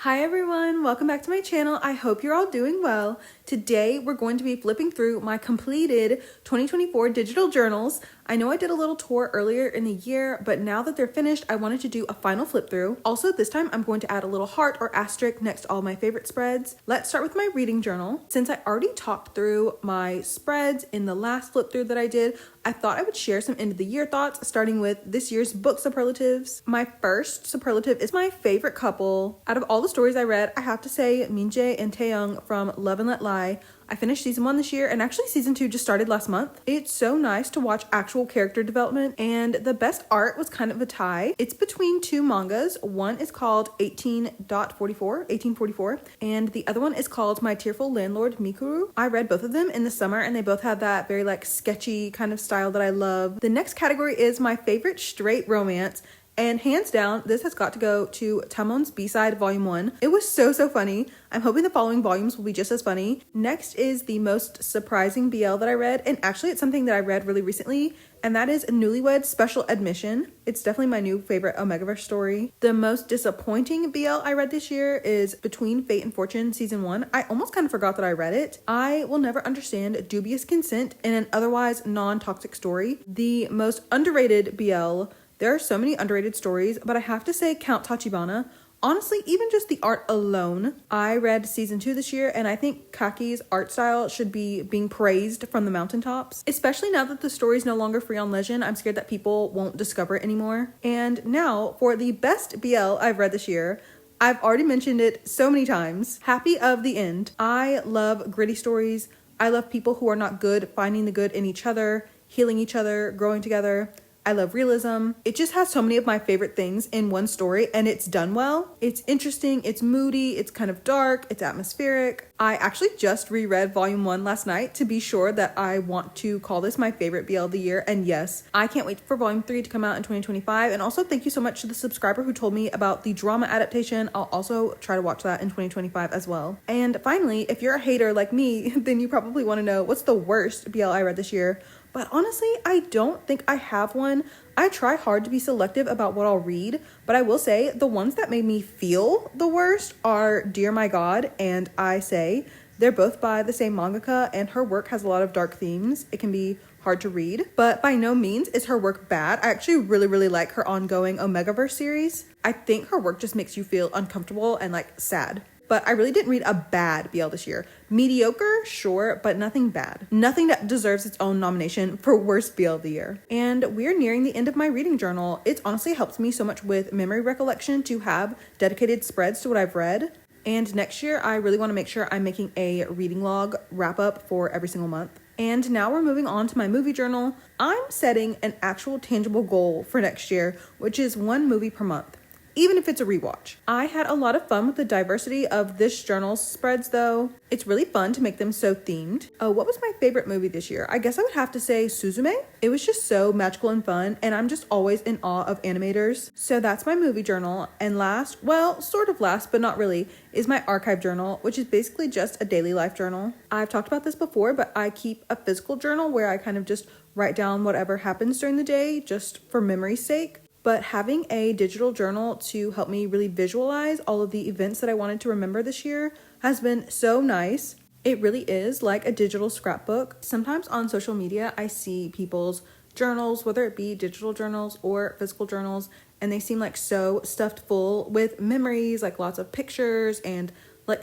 Hi everyone, welcome back to my channel. I hope you're all doing well. Today we're going to be flipping through my completed 2024 digital journals. I know I did a little tour earlier in the year, but now that they're finished, I wanted to do a final flip through. Also, this time I'm going to add a little heart or asterisk next to all my favorite spreads. Let's start with my reading journal. Since I already talked through my spreads in the last flip through that I did, I thought I would share some end of the year thoughts, starting with this year's book superlatives. My first superlative is my favorite couple. Out of all the stories I read, I have to say Minjae and Taeyoung from Love and Let Lie. I finished season 1 this year, and actually season 2 just started last month. It's so nice to watch actual character development, and the best art was kind of a tie. It's between two mangas. One is called 1844, and the other one is called My Tearful Landlord Mikuru. I read both of them in the summer, and they both have that very sketchy kind of style that I love. The next category is my favorite straight romance. And hands down, this has got to go to Tamon's B-Side Volume 1. It was so funny. I'm hoping the following volumes will be just as funny. Next is the most surprising BL that I read, and actually it's something that I read really recently, and that is Newlywed Special Admission. It's definitely my new favorite Omegaverse story. The most disappointing BL I read this year is Between Fate and Fortune Season 1. I almost kind of forgot that I read it. I will never understand dubious consent in an otherwise non-toxic story. The most underrated BL. There are so many underrated stories, but I have to say Count Tachibana. Honestly, even just the art alone. I read season 2 this year, and I think Kaki's art style should be being praised from the mountaintops. Especially now that the story is no longer free on Legend, I'm scared that people won't discover it anymore. And now, for the best BL I've read this year, I've already mentioned it so many times. Happy of the End. I love gritty stories. I love people who are not good finding the good in each other, healing each other, growing together. I love realism. It just has so many of my favorite things in one story, and it's done well. It's interesting, it's moody, it's kind of dark, it's atmospheric. I actually just reread Volume 1 last night to be sure that I want to call this my favorite BL of the year, and yes, I can't wait for Volume 3 to come out in 2025, and also thank you so much to the subscriber who told me about the drama adaptation. I'll also try to watch that in 2025 as well. And finally, if you're a hater like me, then you probably want to know what's the worst BL I read this year. But honestly, I don't think I have one. I try hard to be selective about what I'll read, but I will say the ones that made me feel the worst are Dear My God and I Say. They're both by the same mangaka, and her work has a lot of dark themes. It can be hard to read, but by no means is her work bad. I actually really like her ongoing Omegaverse series. I think her work just makes you feel uncomfortable and sad. But I really didn't read a bad BL this year. Mediocre, sure, but nothing bad. Nothing that deserves its own nomination for worst BL of the year. And we're nearing the end of my reading journal. It's honestly helped me so much with memory recollection to have dedicated spreads to what I've read. And next year, I really want to make sure I'm making a reading log wrap up for every single month. And now we're moving on to my movie journal. I'm setting an actual tangible goal for next year, which is 1 movie per month, even if it's a rewatch. I had a lot of fun with the diversity of this journal's spreads though. It's really fun to make them so themed. Oh, what was my favorite movie this year? I guess I would have to say Suzume. It was just so magical and fun, and I'm just always in awe of animators. So that's my movie journal. And last, well, sort of last, but not really, is my archive journal, which is basically just a daily life journal. I've talked about this before, but I keep a physical journal where I kind of just write down whatever happens during the day, just for memory's sake. But having a digital journal to help me really visualize all of the events that I wanted to remember this year has been so nice. It really is like a digital scrapbook. Sometimes on social media, I see people's journals, whether it be digital journals or physical journals, and they seem so stuffed full with memories, lots of pictures and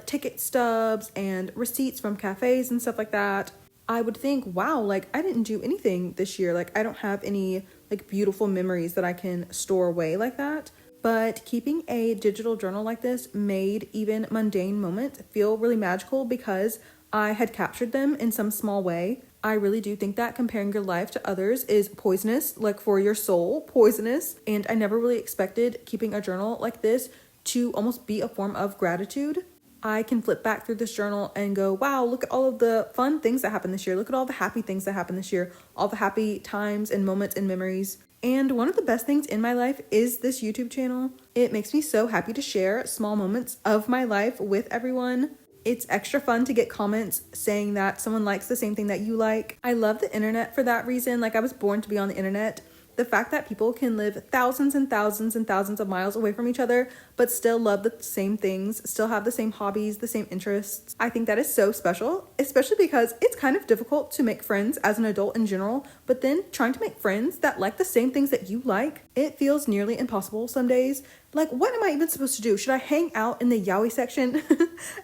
ticket stubs and receipts from cafes and stuff like that. I would think, wow, I didn't do anything this year. I don't have any beautiful memories that I can store away like that. But keeping a digital journal like this made even mundane moments feel really magical because I had captured them in some small way. I really do think that comparing your life to others is poisonous, for your soul, poisonous. And I never really expected keeping a journal like this to almost be a form of gratitude. I can flip back through this journal and go, wow, look at all of the fun things that happened this year. Look at all the happy things that happened this year. All the happy times and moments and memories. And one of the best things in my life is this YouTube channel. It makes me so happy to share small moments of my life with everyone. It's extra fun to get comments saying that someone likes the same thing that you like. I love the internet for that reason. I was born to be on the internet. The fact that people can live thousands and thousands and thousands of miles away from each other, but still love the same things, still have the same hobbies, the same interests. I think that is so special, especially because it's kind of difficult to make friends as an adult in general, but then trying to make friends that like the same things that you like, it feels nearly impossible some days. Like, what am I even supposed to do? Should I hang out in the yaoi section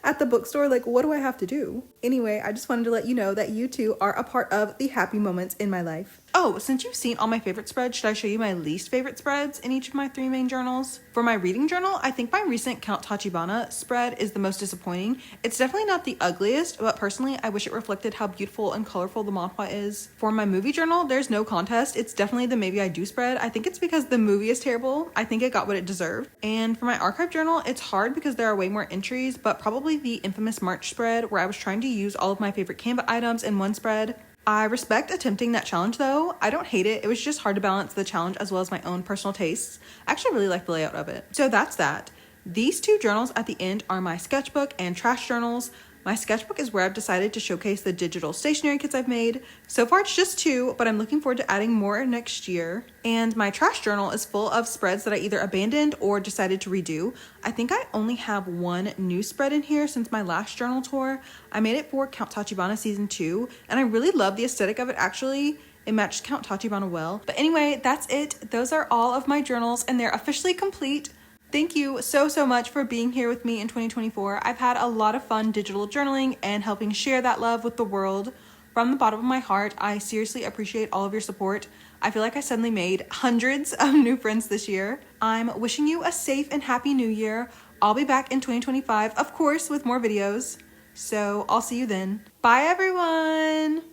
at the bookstore? Like, what do I have to do? Anyway, I just wanted to let you know that you too are a part of the happy moments in my life. Oh, since you've seen all my favorite spreads, should I show you my least favorite spreads in each of my 3 main journals? For my reading journal, I think my recent Count Tachibana spread is the most disappointing. It's definitely not the ugliest, but personally, I wish it reflected how beautiful and colorful the manhwa is. For my movie journal, there's no contest. It's definitely the Maybe I Do spread. I think it's because the movie is terrible. I think it got what it deserved. And for my archive journal, it's hard because there are way more entries, but probably the infamous March spread where I was trying to use all of my favorite Canva items in one spread. I respect attempting that challenge though. I don't hate it. It was just hard to balance the challenge as well as my own personal tastes. I actually really like the layout of it. So that's that. These 2 journals at the end are my sketchbook and trash journals. My sketchbook is where I've decided to showcase the digital stationery kits I've made. So far it's just 2, but I'm looking forward to adding more next year. And my trash journal is full of spreads that I either abandoned or decided to redo. I think I only have 1 new spread in here since my last journal tour. I made it for Count Tachibana season 2, and I really love the aesthetic of it actually. It matched Count Tachibana well. But anyway, that's it. Those are all of my journals, and they're officially complete. Thank you so much for being here with me in 2024. I've had a lot of fun digital journaling and helping share that love with the world. From the bottom of my heart, I seriously appreciate all of your support. I feel like I suddenly made hundreds of new friends this year. I'm wishing you a safe and happy new year. I'll be back in 2025, of course, with more videos. So I'll see you then. Bye, everyone!